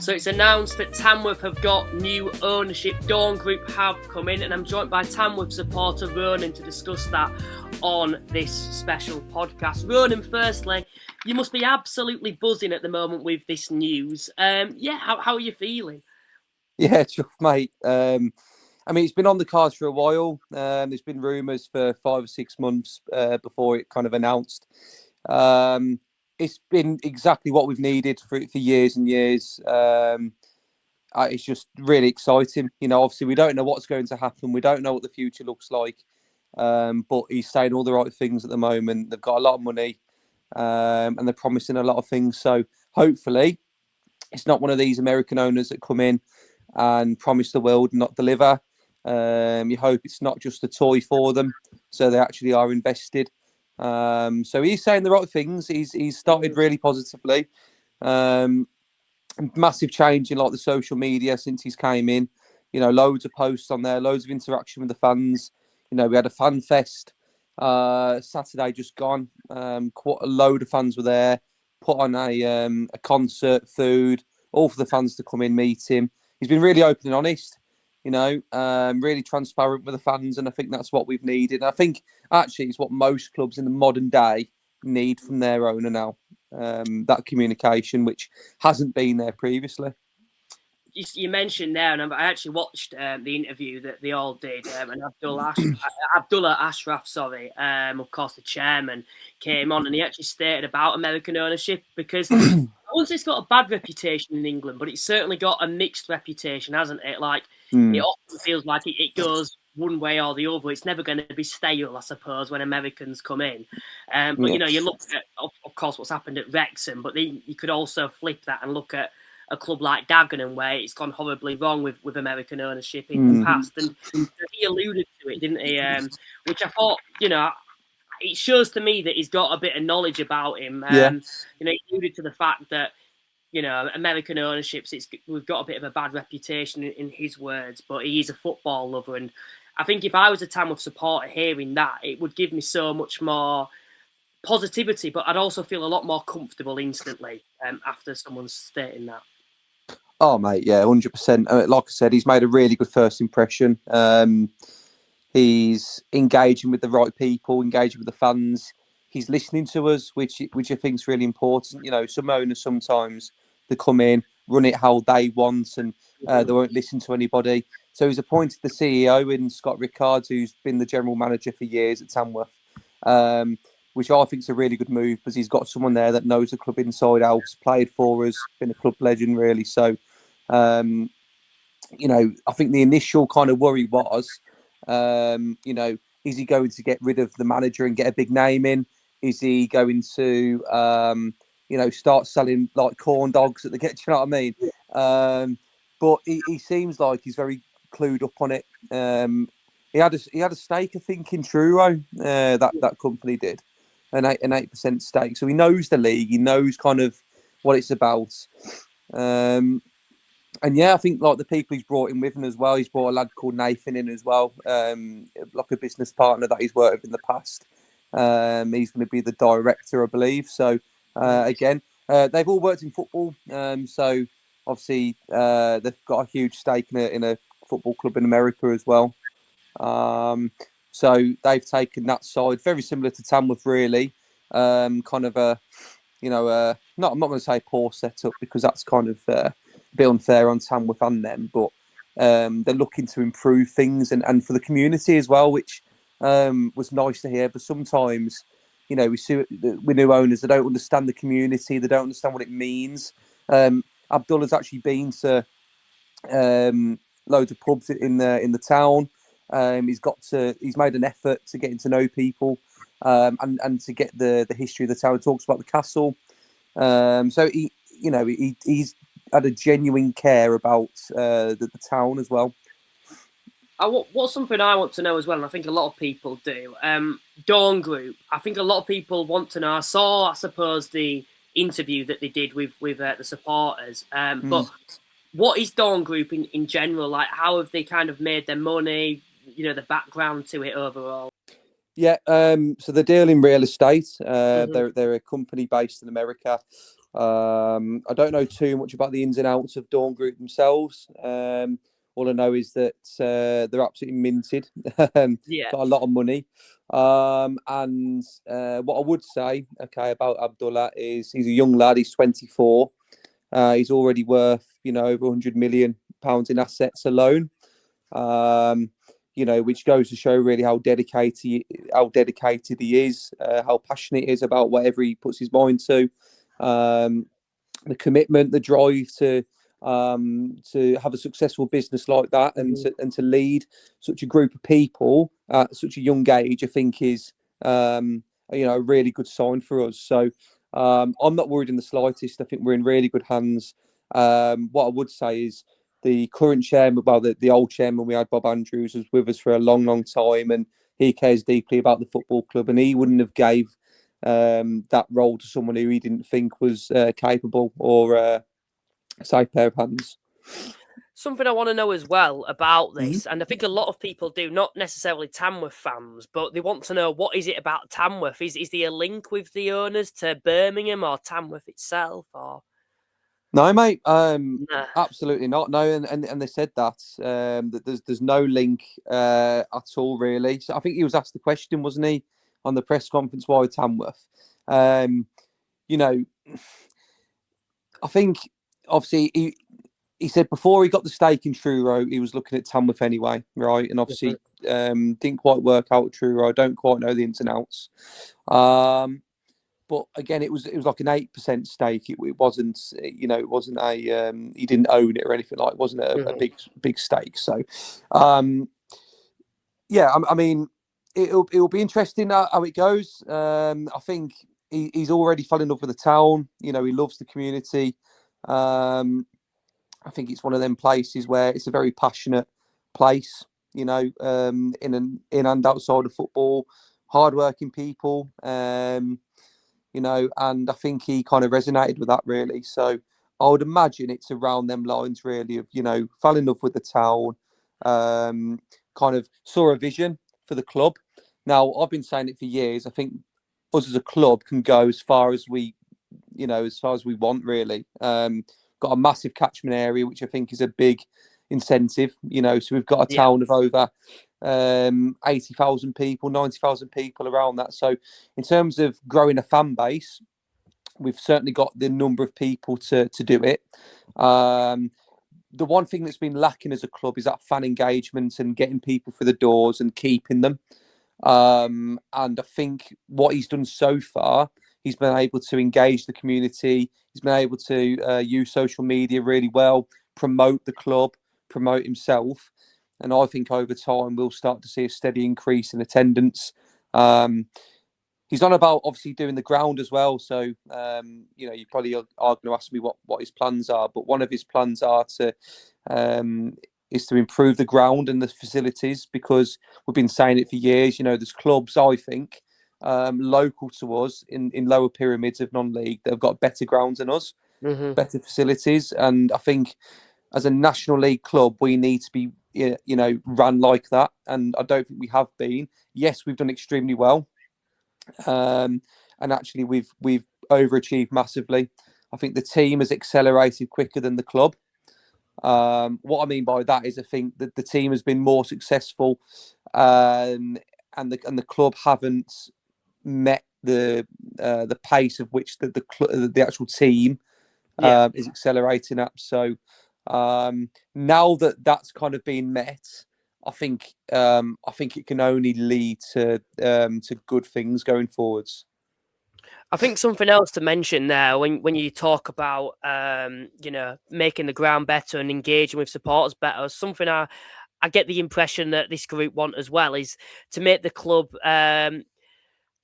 So it's announced that Tamworth have got new ownership. Dawn Group have come in, and I'm joined by Tamworth supporter Ronan to discuss that on this special podcast. Ronan, firstly, you must be absolutely buzzing at the moment with this news. How are you feeling? Yeah, tough, mate. I mean, it's been on the cards for a while. There's been rumours for 5 or 6 months before it kind of announced. It's been exactly what we've needed for years and years. It's just really exciting. You know, obviously we don't know what's going to happen. We don't know what the future looks like. But he's saying all the right things at the moment. They've got a lot of money, and they're promising a lot of things. So hopefully, it's not one of these American owners that come in and promise the world and not deliver. You hope it's not just a toy for them, so they actually are invested. So he's saying the right things. He's started really positively. Massive change in like the social media since he's came in. You know, loads of posts on there, loads of interaction with the fans. You know, we had a fan fest Saturday just gone. Quite a load of fans were there. Put on a concert, food, all for the fans to come in, meet him. He's been really open and honest, you know, really transparent with the fans, and I think that's what we've needed. And I think actually it's what most clubs in the modern day need from their owner now, that communication, which hasn't been there previously. You mentioned there, and I actually watched the interview that they all did, and Abdullah Ashraf, of course, the chairman, came on, and he actually stated about American ownership, because once it's got a bad reputation in England, but it's certainly got a mixed reputation, hasn't it? Like, it often feels like it goes one way or the other. It's never going to be stale, I suppose, when Americans come in. But, you know, you look at, of course, what's happened at Wrexham, but then you could also flip that and look at a club like Dagenham, where it's gone horribly wrong with American ownership in the past. And he alluded to it, didn't he? Which I thought, you know, it shows to me that he's got a bit of knowledge about him. You know, he alluded to the fact that, you know, American ownerships, we've got a bit of a bad reputation in his words, but he's a football lover. And I think if I was a Tamworth supporter hearing that, it would give me so much more positivity, but I'd also feel a lot more comfortable instantly after someone's stating that. Oh, mate, yeah, 100%. Like I said, he's made a really good first impression. He's engaging with the right people, engaging with the fans. He's listening to us, which I think is really important. You know, some owners sometimes they come in, run it how they want, and they won't listen to anybody. So he's appointed the CEO in Scott Rickards, who's been the general manager for years at Tamworth, which I think is a really good move, because he's got someone there that knows the club inside out, played for us, been a club legend, really. So, you know, I think the initial kind of worry was, you know, is he going to get rid of the manager and get a big name in? Is he going to, you know, start selling like corn dogs at the get? You know what I mean? But he seems like he's very clued up on it. He had a stake, I think, in Truro. That company did an 8% stake, so he knows the league. He knows kind of what it's about. And yeah, I think like the people he's brought in with him as well. He's brought a lad called Nathan in as well, like a business partner that he's worked with in the past. He's going to be the director, I believe. So again, they've all worked in football. So obviously they've got a huge stake in a football club in America as well. So they've taken that side, very similar to Tamworth, really. Kind of a, you know, I'm not going to say poor setup, because that's kind of a bit unfair on Tamworth and them, but they're looking to improve things and for the community as well, which was nice to hear. But sometimes, you know, we see with new owners, they don't understand the community, they don't understand what it means. Abdullah's actually been to loads of pubs in the town. He's made an effort to getting to know people, and to get the history of the town. He talks about the castle. So he's had a genuine care about the town as well. What's something I want to know as well, and I think a lot of people do. Dawn Group. I think a lot of people want to know. I saw, I suppose, the interview that they did with the supporters. But what is Dawn Group in general? Like, how have they kind of made their money? You know, the background to it overall. Yeah, so they deal in real estate. They're a company based in America. I don't know too much about the ins and outs of Dawn Group themselves. All I know is that they're absolutely minted, got a lot of money. And what I would say, okay, about Abdullah is he's a young lad. He's 24. He's already worth, over £100 million in assets alone. Which goes to show really how dedicated he is, how passionate he is about whatever he puts his mind to. The commitment, the drive to have a successful business like that, and to lead such a group of people at such a young age, I think is a really good sign for us. So I'm not worried in the slightest. I think we're in really good hands. What I would say is the current chairman, well, the old chairman we had, Bob Andrews, was with us for a long, long time, and he cares deeply about the football club, and he wouldn't have gave that role to someone who he didn't think was capable or a safe pair of hands. Something I want to know as well about this, and I think a lot of people do, not necessarily Tamworth fans, but they want to know, what is it about Tamworth? Is there a link with the owners to Birmingham or Tamworth itself? Or no, mate, nah. absolutely not. No, and they said that there's no link at all, really. So I think he was asked the question, wasn't he, on the press conference, why Tamworth? I think obviously he said before he got the stake in Truro, he was looking at Tamworth anyway, right? And obviously didn't quite work out at Truro. I don't quite know the ins and outs. But again, it was like an 8% stake. It wasn't, it wasn't a he didn't own it or anything like. It wasn't a big stake. So, I mean, it'll be interesting how it goes. I think he's already fallen in love with the town. He loves the community. I think it's one of them places where it's a very passionate place. In and outside of football, hardworking people. And I think he kind of resonated with that, really. So I would imagine it's around them lines, really, of, fell in love with the town, kind of saw a vision for the club. Now, I've been saying it for years. I think us as a club can go as far as we want, really. Got a massive catchment area, which I think is a big incentive, so we've got a town of over 80,000 people, 90,000 people around that. So in terms of growing a fan base, we've certainly got the number of people to do it. The one thing that's been lacking as a club is that fan engagement and getting people through the doors and keeping them. And I think what he's done so far, he's been able to engage the community. He's been able to use social media really well, promote the club, promote himself. And I think over time, we'll start to see a steady increase in attendance. He's on about obviously doing the ground as well. So, you probably are going to ask me what his plans are. But one of his plans is to improve the ground and the facilities, because we've been saying it for years. There's clubs, I think, local to us in lower pyramids of non-league that have got better grounds than us, better facilities. And I think as a National League club, we need to be, run like that. And I don't think we have been. Yes, we've done extremely well. And actually, we've overachieved massively. I think the team has accelerated quicker than the club. What I mean by that is I think that the team has been more successful, and the club haven't met the pace of which the actual team is accelerating at. So now that's kind of been met, I think it can only lead to good things going forwards. I think something else to mention there, when you talk about making the ground better and engaging with supporters better, something I get the impression that this group want as well is to make the club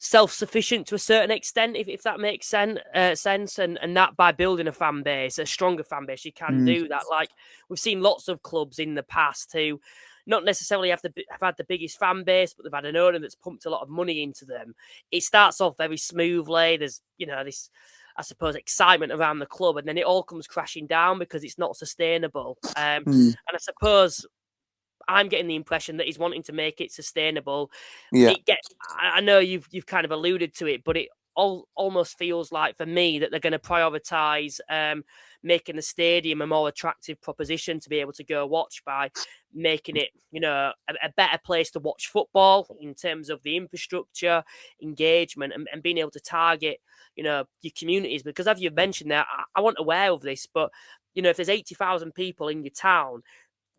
self-sufficient to a certain extent, if that makes sense, and that by building a fan base, a stronger fan base, you can do that. Like we've seen lots of clubs in the past who not necessarily have had the biggest fan base, but they've had an owner that's pumped a lot of money into them. It starts off very smoothly. There's this, I suppose, excitement around the club, and then it all comes crashing down because it's not sustainable. And I suppose I'm getting the impression that he's wanting to make it sustainable. Yeah. I know you've kind of alluded to it, but it almost feels like for me that they're going to prioritise making the stadium a more attractive proposition to be able to go watch by making it, a better place to watch football in terms of the infrastructure, engagement, and being able to target, your communities. Because as you mentioned there, I wasn't aware of this, but, if there's 80,000 people in your town,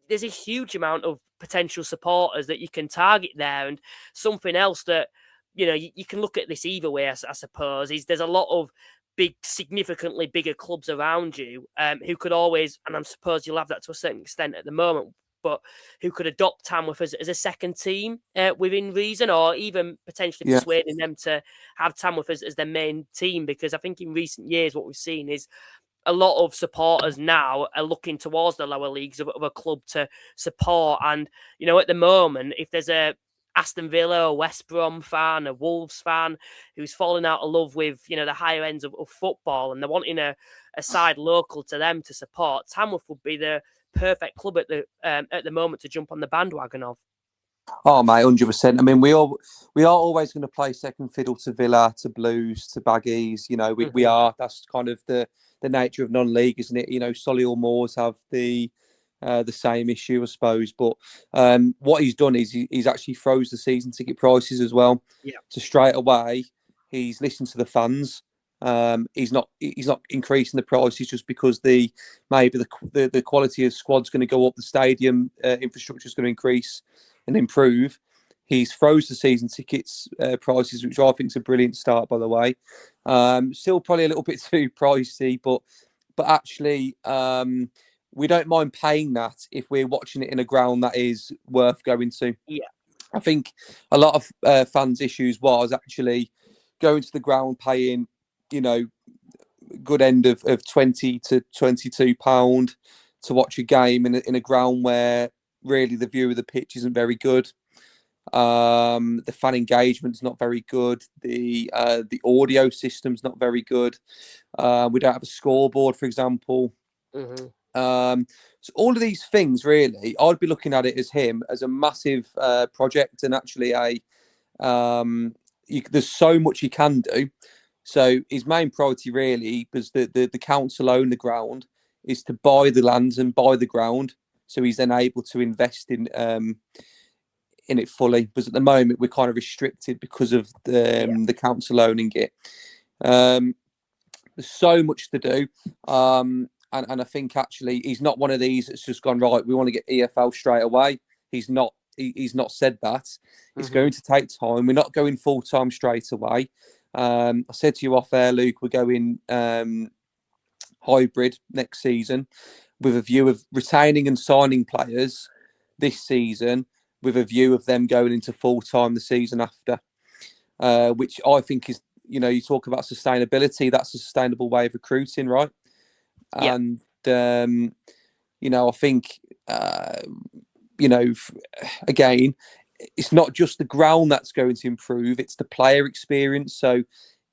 there's a huge amount of potential supporters that you can target there. And something else that, you can look at this either way, I suppose, is there's a lot of big, significantly bigger clubs around you who could always, and I suppose you'll have that to a certain extent at the moment, but who could adopt Tamworth as a second team within reason, or even potentially persuading them to have Tamworth as their main team. Because I think in recent years, what we've seen is a lot of supporters now are looking towards the lower leagues of a club to support. And, at the moment, if there's a Aston Villa, a West Brom fan, a Wolves fan who's fallen out of love with, the higher ends of football, and they're wanting a side local to them to support, Tamworth would be the perfect club at the moment to jump on the bandwagon of. Oh, mate, 100%. I mean, we are always going to play second fiddle to Villa, to Blues, to Baggies. We are. That's kind of the nature of non-league, isn't it? Solihull Moors have the same issue, I suppose. But what he's done is he's actually froze the season ticket prices as well. Yeah. So straight away, he's listened to the fans. He's not increasing the prices just because maybe the quality of squad's going to go up, the stadium infrastructure is going to increase and improve. He's froze the season tickets prices, which I think is a brilliant start, by the way. Still probably a little bit too pricey, but actually we don't mind paying that if we're watching it in a ground that is worth going to. Yeah, I think a lot of fans' issues was actually going to the ground, paying, good end of £20 to £22 to watch a game in a ground where really the view of the pitch isn't very good. The fan engagement's not very good. The audio system's not very good. We don't have a scoreboard, for example. So all of these things, really, I'd be looking at it as a massive project, and actually there's so much you can do. So his main priority, really, because the council own the ground, is to buy the lands and buy the ground. So he's then able to invest in it fully. Because at the moment we're kind of restricted because of the council owning it. There's so much to do, and I think actually he's not one of these that's just gone, right, we want to get EFL straight away. He's not. He's not said that. It's going to take time. We're not going full time straight away. I said to you off air, Luke, we're going hybrid next season, with a view of retaining and signing players this season, with a view of them going into full time the season after, which I think is, you talk about sustainability. That's a sustainable way of recruiting, right? Yeah. And I think again, it's not just the ground that's going to improve; it's the player experience. So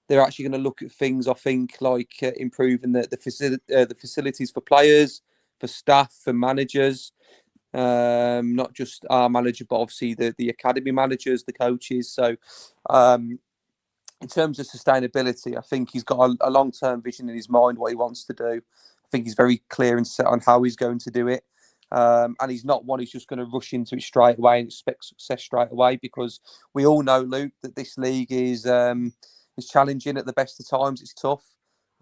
they're actually going to look at things, I think, like improving the facilities for players, for staff, for managers, not just our manager, but obviously the academy managers, the coaches. So in terms of sustainability, I think he's got a long-term vision in his mind, what he wants to do. I think he's very clear and set on how he's going to do it. And he's not one who's just going to rush into it straight away and expect success straight away, because we all know, Luke, that this league is challenging at the best of times. It's tough.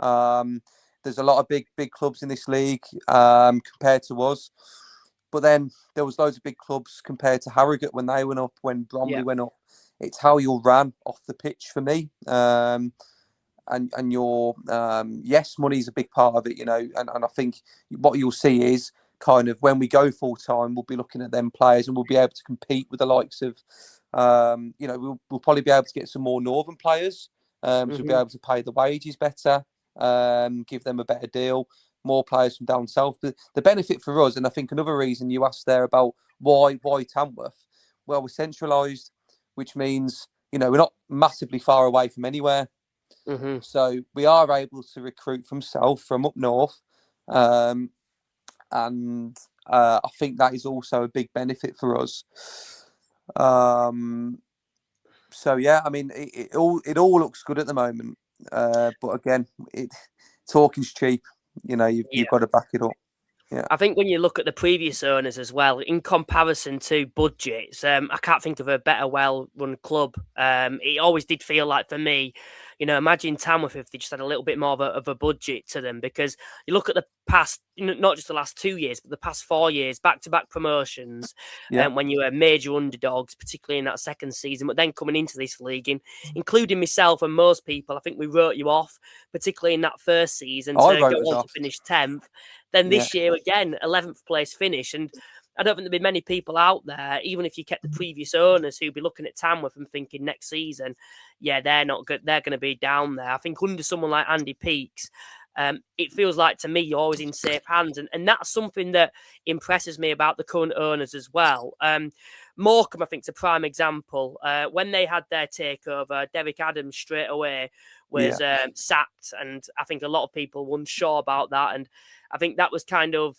There's a lot of big clubs in this league compared to us. But then there was loads of big clubs compared to Harrogate when they went up, when Bromley went up. It's how you'll ran off the pitch for me. And your yes, money's a big part of it, and I think what you'll see is kind of when we go full time, we'll be looking at them players and we'll be able to compete with the likes of we'll probably be able to get some more northern players, so we'll be able to pay the wages better, give them a better deal, more players from down south. The benefit for us, and I think another reason you asked there about why Tamworth, well, we're centralised, which means we're not massively far away from anywhere. So we are able to recruit from south, from up north, and I think that is also a big benefit for us. So yeah, I mean, it all looks good at the moment. But again, talking's cheap. You've got to back it up. Yeah. I think when you look at the previous owners as well, in comparison to budgets, I can't think of a better well-run club. It always did feel like, for me, imagine Tamworth if they just had a little bit more of a budget to them, because you look at the past, not just the last 2 years, but the past 4 years, back-to-back promotions, Yeah. when you were major underdogs, particularly in that second season, but then coming into this league, including myself and most people, I think we wrote you off, particularly in that first season, I to go wrote us on to off. finish 10th. Then Yeah. this year again, 11th place finish. And I don't think there'd be many people out there, even if you kept the previous owners, who'd be looking at Tamworth and thinking next season, yeah, they're not good. They're going to be down there. I think under someone like Andy Peakes, it feels like to me you're always in safe hands. And that's something that impresses me about the current owners as well. Morecambe, I think, is a prime example. When they had their takeover, Derek Adams straight away was sacked. And I think a lot of people were unsure about that. And I think that was kind of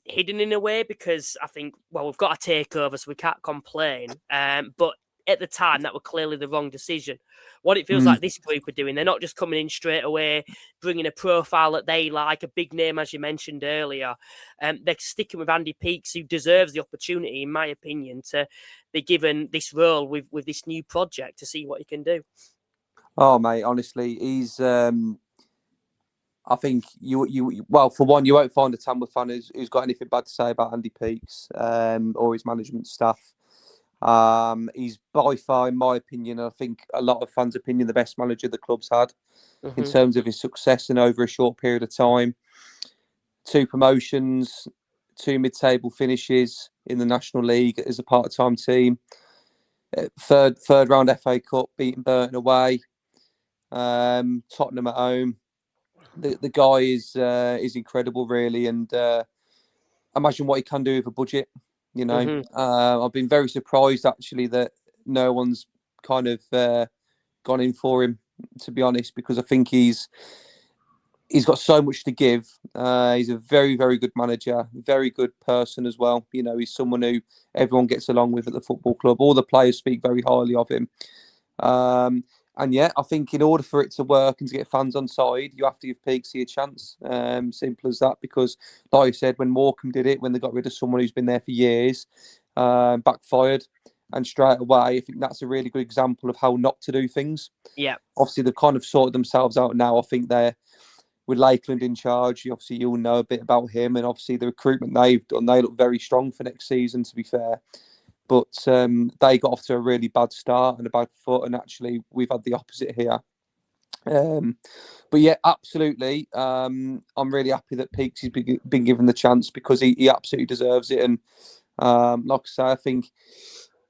hidden in a way, because I think, well, we've got a takeover, so we can't complain. But at the time, that was clearly the wrong decision. What it feels like this group are doing, they're not just coming in straight away, bringing a profile that they like, a big name, as you mentioned earlier. They're sticking with Andy Peakes, who deserves the opportunity, in my opinion, to be given this role with this new project to see what he can do. Oh, mate, honestly, he's. I think well, for one, you won't find a Tamworth fan who's got anything bad to say about Andy Peakes or his management staff. He's by far, in my opinion, I think a lot of fans' opinion, the best manager the club's had in terms of his success and over a short period of time. 2 promotions, 2 mid-table finishes in the National League as a part-time team. Third round FA Cup, beating Burton away. Tottenham at home. The guy is incredible, really, and imagine what he can do with a budget. I've been very surprised actually that no one's kind of gone in for him, to be honest, because I think he's got so much to give. He's a very, very good manager, very good person as well. He's someone who everyone gets along with at the football club. All the players speak very highly of him. And yeah, I think in order for it to work and to get fans on side, you have to give Peaksy a chance. Simple as that. Because, like I said, when Morecambe did it, when they got rid of someone who's been there for years, backfired. And straight away, I think that's a really good example of how not to do things. Yeah. Obviously, they've kind of sorted themselves out now. I think they're, with Lakeland in charge, obviously you'll know a bit about him. And obviously the recruitment they've done, they look very strong for next season, to be fair. But they got off to a really bad start and a bad foot, and actually we've had the opposite here. But yeah, absolutely. I'm really happy that Peakes has been given the chance, because he absolutely deserves it. And like I say, I think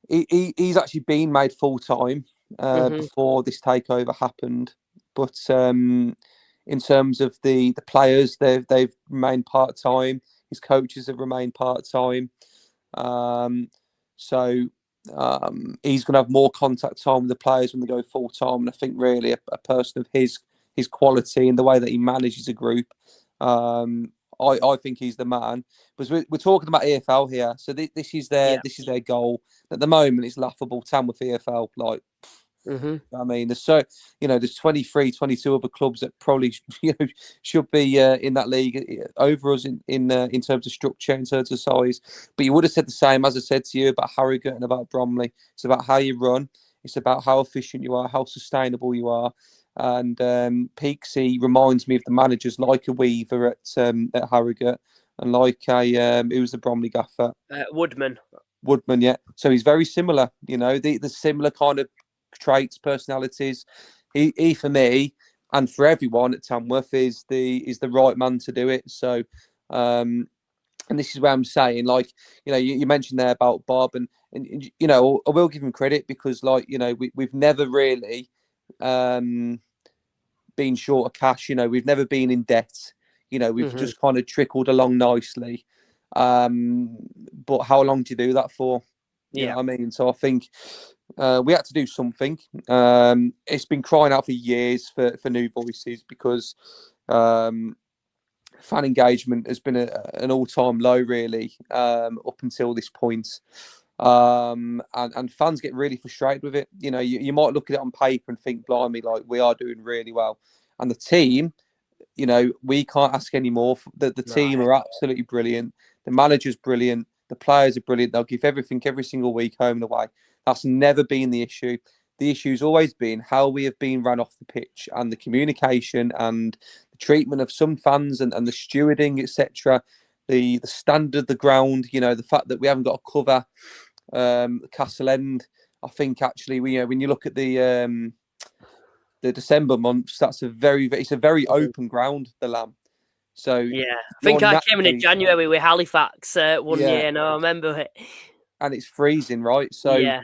he's actually been made full time before this takeover happened. But in terms of the players, they've remained part time. His coaches have remained part time. So he's going to have more contact time with the players when they go full time. And I think really a person of his quality and the way that he manages a group, I think he's the man. Because we're talking about EFL here, so this is their goal. At the moment, it's laughable. Tamworth EFL, like. I mean, there's 23, 22 other clubs that probably should be in that league over us in terms of structure, in terms of size. But you would have said the same, as I said to you, about Harrogate and about Bromley. It's about how you run. It's about how efficient you are, how sustainable you are. And Peaksy reminds me of the managers like a Weaver at Harrogate, and like who was the Bromley gaffer? Woodman, yeah. So he's very similar. The similar kind of traits, personalities. He for me and for everyone at Tamworth is the right man to do it. So and this is where I'm saying, like, you mentioned there about Bob, and I will give him credit, because we've never really been short of cash. We've never been in debt. We've just kind of trickled along nicely. But how long do you do that for? You know what I mean? So I think we had to do something. It's been crying out for years for new voices, because fan engagement has been an all-time low, really, up until this point. And fans get really frustrated with it. You know, you might look at it on paper and think, blimey, like we are doing really well. And the team, you know, we can't ask any more. The No. team are absolutely brilliant. The manager's brilliant. The players are brilliant. They'll give everything every single week, home and away. That's never been the issue. The issue's always been how we have been run off the pitch and the communication and the treatment of some fans and the stewarding, etc. The standard of the ground, you know, the fact that we haven't got a cover, Castle End. I think actually, when you look at the December months, it's a very open ground, the Lamb. So Yeah, I you're think I came in naturally, January with Halifax one yeah, year, and I remember it. and it's freezing, right? So Yeah,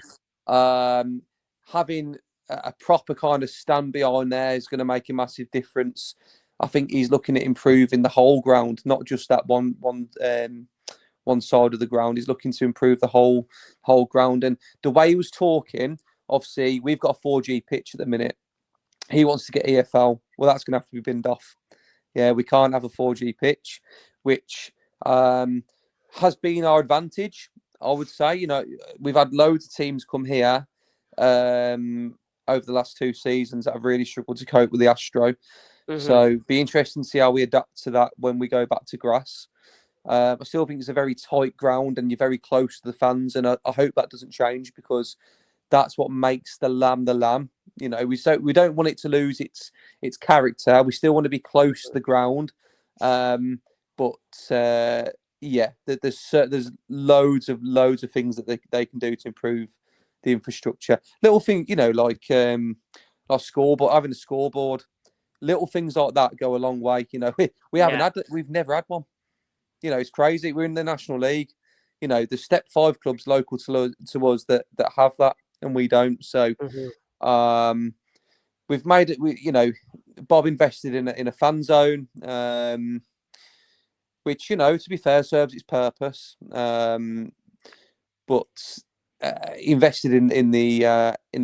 having a proper kind of stand behind there is going to make a massive difference. I think he's looking at improving the whole ground, not just that one side of the ground. He's looking to improve the whole ground. And the way he was talking, obviously, we've got a 4G pitch at the minute. He wants to get EFL. Well, that's going to have to be binned off. Yeah, we can't have a 4G pitch, which has been our advantage, I would say. You know, we've had loads of teams come here over the last 2 seasons that have really struggled to cope with the Astro. So be interesting to see how we adapt to that when we go back to grass. I still think it's a very tight ground and you're very close to the fans, and I hope that doesn't change, because that's what makes the Lamb the Lamb. You know, we don't want it to lose its character. We still want to be close to the ground, but yeah, there's loads of things that they can do to improve the infrastructure. Little thing, you know, like scoreboard, having a scoreboard. Little things like that go a long way. You know, we've never had one. You know, it's crazy. We're in the National League. You know, the Step 5 clubs local to us that have that, and we don't. So we've made it. You know, Bob invested in a fan zone, which, you know, to be fair, serves its purpose. But invested in the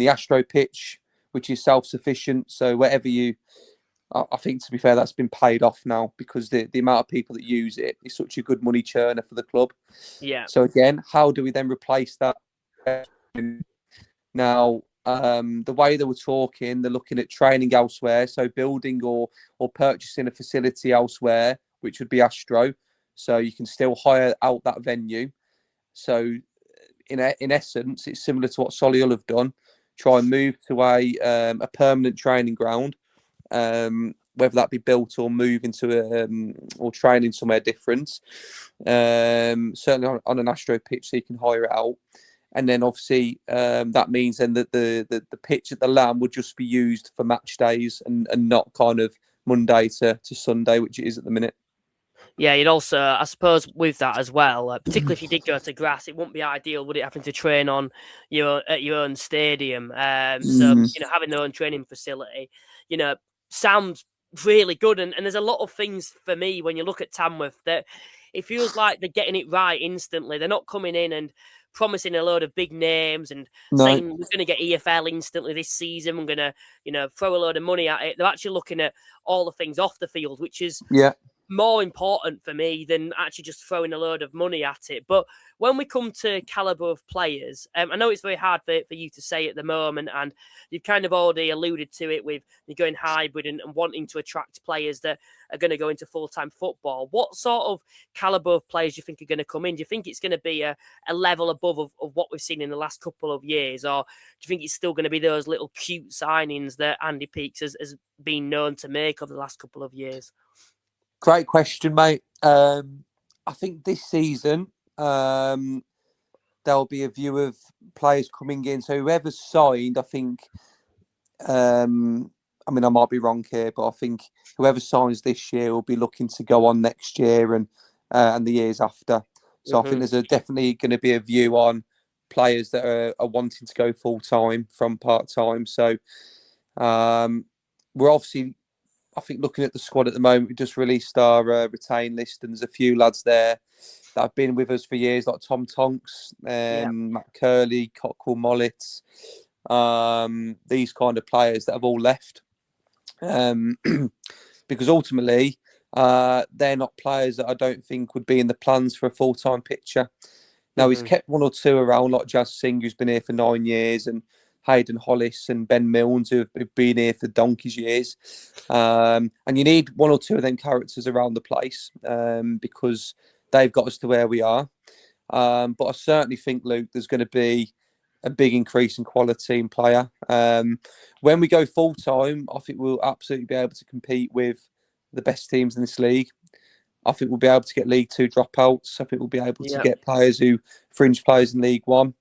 Astro pitch, which is self-sufficient. So wherever I think, to be fair, that's been paid off now, because the amount of people that use it is such a good money churner for the club. yeah. So again, how do we then replace that? Now, the way they were talking, they're looking at training elsewhere, so building or purchasing a facility elsewhere, which would be Astro, so you can still hire out that venue. So in essence, it's similar to what Solihull have done. Try and move to a permanent training ground. Whether that be built or move into or training somewhere different, certainly on an Astro pitch, so you can hire it out. And then obviously that means then that the pitch at the Lamb would just be used for match days and not kind of Monday to Sunday, which it is at the minute. Yeah, you'd also, I suppose, with that as well, particularly if you did go to grass, it wouldn't be ideal, would it, having to train on at your own stadium? So, you know, having their own training facility, you know, sounds really good. And there's a lot of things for me when you look at Tamworth that it feels like they're getting it right instantly. They're not coming in and promising a load of big names and saying we're going to get EFL instantly this season. We're going to, you know, throw a load of money at it. They're actually looking at all the things off the field, which is more important for me than actually just throwing a load of money at it. But when we come to calibre of players, I know it's very hard for you to say at the moment, and you've kind of already alluded to it with you going hybrid and wanting to attract players that are going to go into full-time football. What sort of calibre of players do you think are going to come in? Do you think it's going to be a level above of what we've seen in the last couple of years? Or do you think it's still going to be those little cute signings that Andy Peakes has been known to make over the last couple of years? Great question, mate. I think this season there'll be a view of players coming in. So whoever's signed, I think, I mean, I might be wrong here, but I think whoever signs this year will be looking to go on next year and the years after. So I think there's definitely going to be a view on players that are wanting to go full time from part time. So we're obviously, I think, looking at the squad at the moment, we just released our retain list, and there's a few lads there that have been with us for years, like Tom Tonks, Matt Curley, Cockle Mollett, these kind of players that have all left. Because ultimately, they're not players that I don't think would be in the plans for a full-time pitcher. Now, he's kept one or two around, like Jazz Singh, who's been here for 9 years, and Hayden Hollis and Ben Milnes, who have been here for donkey's years. And you need one or two of them characters around the place because they've got us to where we are. But I certainly think, Luke, there's going to be a big increase in quality in player. When we go full time, I think we'll absolutely be able to compete with the best teams in this league. I think we'll be able to get League Two dropouts. I think we'll be able to get players who fringe players in League One,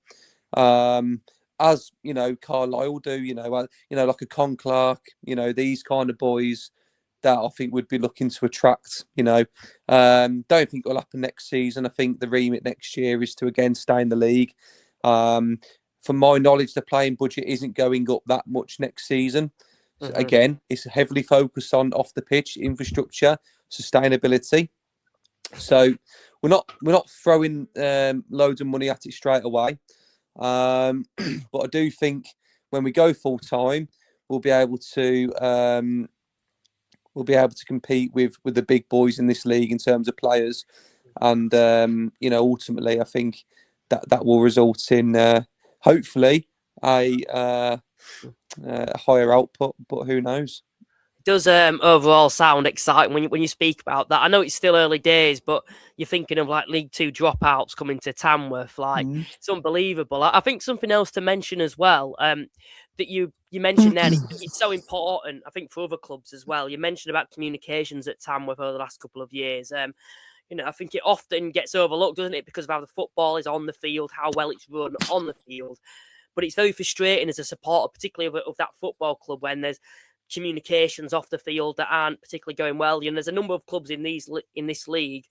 as you know, Carlisle do. Like a Con Clark. These kind of boys that I think would be looking to attract. Don't think it'll happen next season. I think the remit next year is to again stay in the league. From my knowledge, the playing budget isn't going up that much next season. So again, it's heavily focused on off the pitch infrastructure, sustainability. So we're not throwing loads of money at it straight away. But I do think when we go full time, we'll be able to compete with the big boys in this league in terms of players, and ultimately, I think that will result in hopefully a higher output. But who knows? It does overall sound exciting when you speak about that. I know it's still early days, but you're thinking of like League Two dropouts coming to Tamworth. It's unbelievable. I think something else to mention as well, that you mentioned there, and it's so important, I think, for other clubs as well. You mentioned about communications at Tamworth over the last couple of years. I think it often gets overlooked, doesn't it, because of how the football is on the field, how well it's run on the field. But it's very frustrating as a supporter, particularly of that football club, when there's communications off the field that aren't particularly going well. There's a number of clubs in this league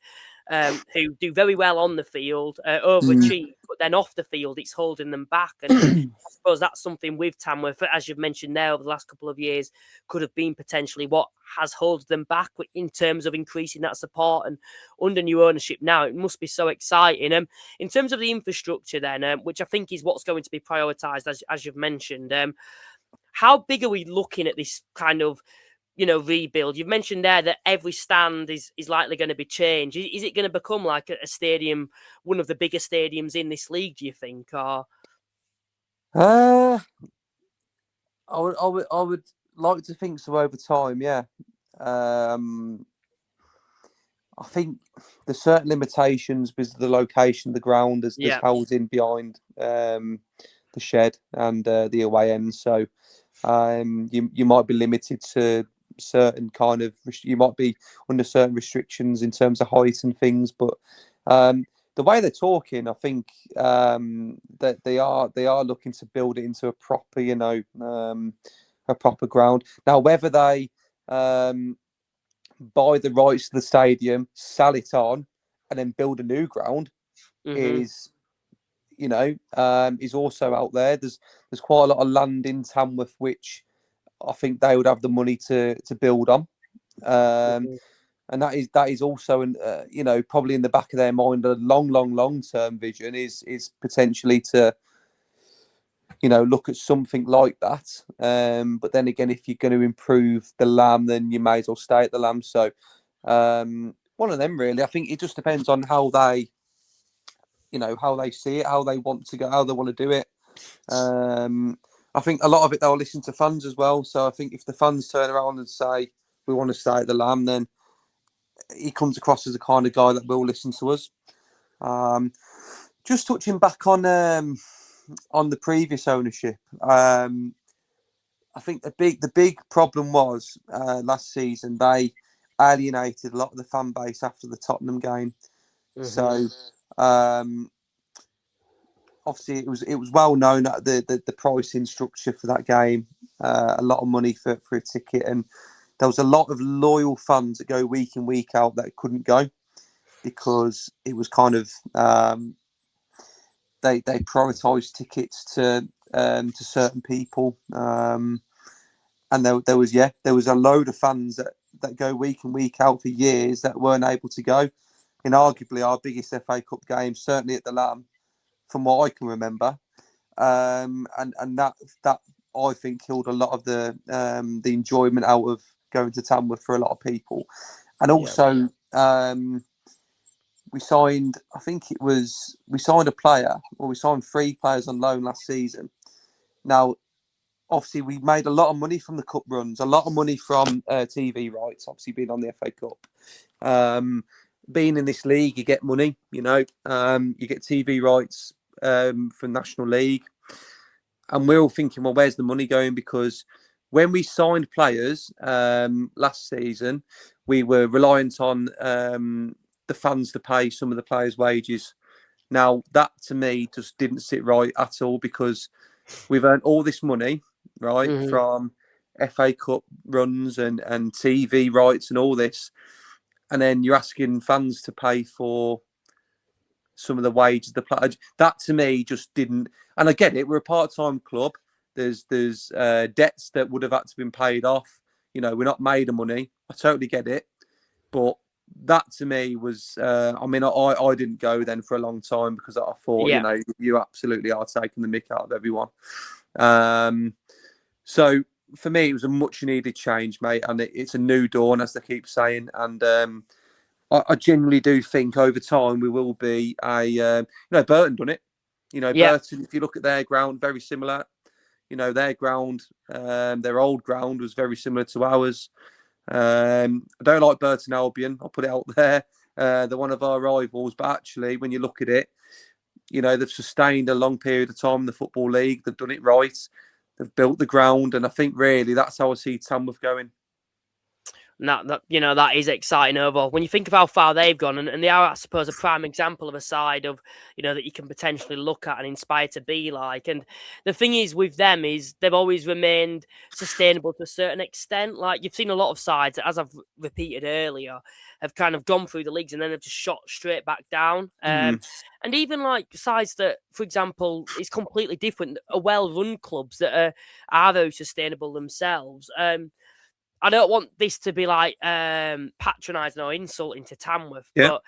who do very well on the field, overachieve, but then off the field it's holding them back. And I suppose that's something with Tamworth, as you've mentioned there, over the last couple of years, could have been potentially what has held them back in terms of increasing that support. And under new ownership now, it must be so exciting. In terms of the infrastructure then, which I think is what's going to be prioritised, as you've mentioned, how big are we looking at this kind of, rebuild? You've mentioned there that every stand is likely going to be changed. Is it going to become like a stadium, one of the bigger stadiums in this league, do you think? Or I would like to think so over time, yeah. I think there's certain limitations because of the location of the ground. There's housing behind the shed and the away end, so you might be limited to certain kind of. You might be under certain restrictions in terms of height and things, but the way they're talking, I think that they are looking to build it into a proper, a proper ground. Now, whether they buy the rights to the stadium, sell it on, and then build a new ground is also out there. There's quite a lot of land in Tamworth, which I think they would have the money to build on. And that is also, probably in the back of their mind, a long term vision is potentially to, look at something like that. But then again, if you're going to improve the Lamb, then you may as well stay at the Lamb. So one of them, really. I think it just depends on how they see it, how they want to go, how they want to do it. I think a lot of it they'll listen to fans as well. So I think if the fans turn around and say we want to stay at the Lamb, then he comes across as the kind of guy that will listen to us. Just touching back on the previous ownership, I think the big problem was last season they alienated a lot of the fan base after the Tottenham game. So obviously it was well known that the pricing structure for that game, a lot of money for a ticket, and there was a lot of loyal fans that go week in week out that couldn't go because it was kind of they prioritised tickets to certain people, and there was a load of fans that go week in week out for years that weren't able to go in arguably our biggest FA Cup game, certainly at the Lamb, from what I can remember, and that I think killed a lot of the enjoyment out of going to Tamworth for a lot of people, and also we signed. I think we signed a player, or we signed 3 players on loan last season. Now, obviously, we made a lot of money from the cup runs, a lot of money from TV rights. Obviously, being on the FA Cup, being in this league, you get money. You get TV rights from National League, and we're all thinking, well, where's the money going? Because when we signed players last season, we were reliant on the fans to pay some of the players' wages. Now, that to me just didn't sit right at all, because we've earned all this money, right, from FA Cup runs and TV rights and all this. And then you're asking fans to pay for some of the wages of the players. That to me just didn't. And I get it. We're a part-time club. There's debts that would have had to been paid off. We're not made of money. I totally get it. But that to me was, I didn't go then for a long time, because I thought, you absolutely are taking the mick out of everyone. So for me, it was a much needed change, mate. And it's a new dawn, as they keep saying. And I genuinely do think over time we will be Burton done it. Burton, if you look at their ground, very similar. Their ground, their old ground was very similar to ours. I don't like Burton Albion. I'll put it out there. They're one of our rivals, but actually, when you look at it, they've sustained a long period of time in the Football League. They've done it right. They've built the ground, and I think really that's how I see Tamworth going. That is exciting overall. When you think of how far they've gone, and they are, I suppose, a prime example of a side of, that you can potentially look at and inspire to be like. And the thing is with them is they've always remained sustainable to a certain extent. Like, you've seen a lot of sides, as I've repeated earlier, have kind of gone through the leagues and then have just shot straight back down. And even like sides that, for example, is completely different, are well-run clubs that are very sustainable themselves. I don't want this to be like patronising or insulting to Tamworth, but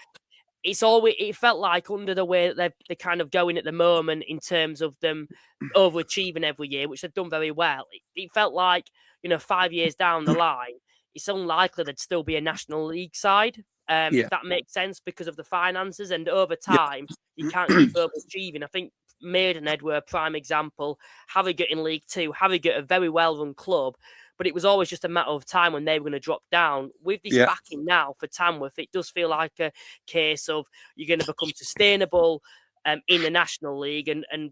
it felt like under the way that they're kind of going at the moment in terms of them overachieving every year, which they've done very well. It felt like, 5 years down the line, it's unlikely they'd still be a National League side, if that makes sense, because of the finances. And over time, you can't keep overachieving. I think Maidenhead were a prime example. Harrogate in League Two, Harrogate, a very well-run club, but it was always just a matter of time when they were going to drop down. With this backing now for Tamworth, it does feel like a case of you're going to become sustainable in the National League, and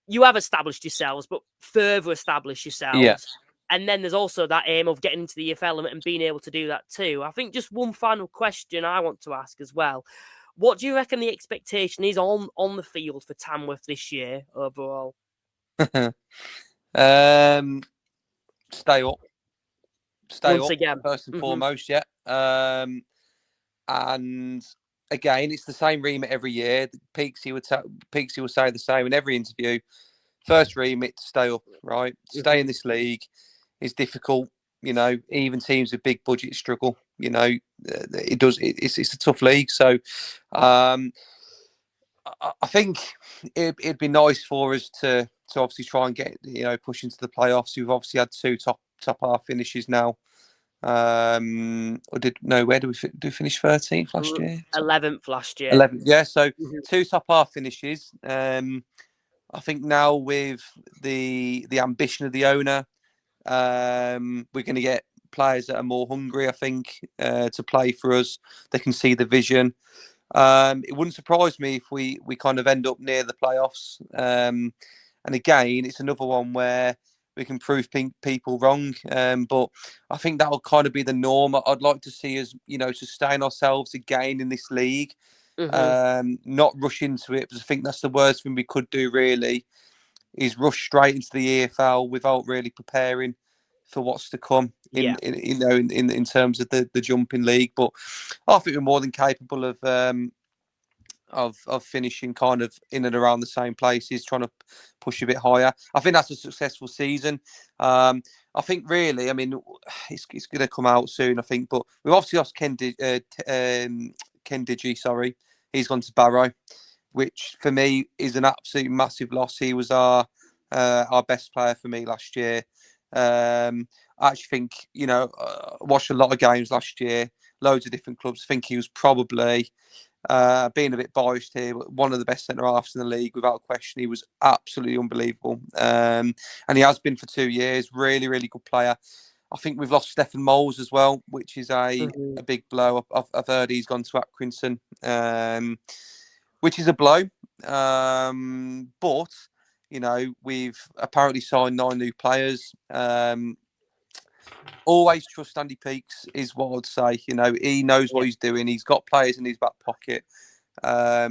you have established yourselves, but further establish yourselves. Yeah. And then there's also that aim of getting into the EFL and being able to do that too. I think just one final question I want to ask as well. What do you reckon the expectation is on the field for Tamworth this year overall? Stay up. Once again. First and foremost, and again, it's the same remit every year. Peaksy will say the same in every interview. First remit to stay up, right? Stay in this league is difficult. Even teams with big budgets struggle. It does. It's a tough league. So, I think it'd be nice for us to obviously try and get push into the playoffs. We've obviously had 2 top half finishes now. Where do we finish 13th last year? 11th last year. 11th, yeah. So 2 top half finishes. I think now with the ambition of the owner, we're going to get players that are more hungry, I think, to play for us. They can see the vision. It wouldn't surprise me if we kind of end up near the playoffs. And again, it's another one where we can prove people wrong. But I think that will kind of be the norm. I'd like to see us, sustain ourselves again in this league. Not rush into it, because I think that's the worst thing we could do, really, is rush straight into the EFL without really preparing for what's to come in terms of the jumping league. But I think we're more than capable of finishing kind of in and around the same places, trying to push a bit higher. I think that's a successful season. I think really, it's going to come out soon, I think, but we've obviously lost Ken Digi, sorry. He's gone to Barrow, which for me is an absolute massive loss. He was our best player for me last year. I actually think, watched a lot of games last year, loads of different clubs. I think he was probably being a bit biased here, but one of the best centre halves in the league without question. He was absolutely unbelievable, and he has been for 2 years. Really, really good player. I think we've lost Stefan Moles as well, which is a big blow. I've heard he's gone to Accrington, which is a blow. But you know, we've apparently signed 9 new players. Always trust Andy Peakes is what I'd say. You know, he knows what he's doing. He's got players in his back pocket.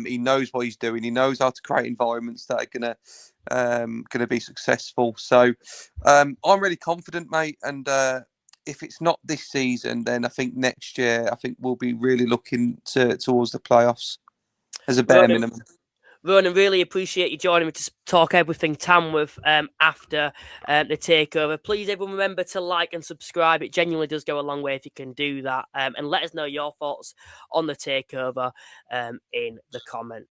He knows what he's doing. He knows how to create environments that are gonna be successful. So I'm really confident, mate. And if it's not this season, then I think next year, I think we'll be really looking towards the playoffs as a bare minimum. Ronan, really appreciate you joining me to talk everything Tamworth after the takeover. Please, everyone, remember to like and subscribe. It genuinely does go a long way if you can do that. And let us know your thoughts on the takeover in the comments.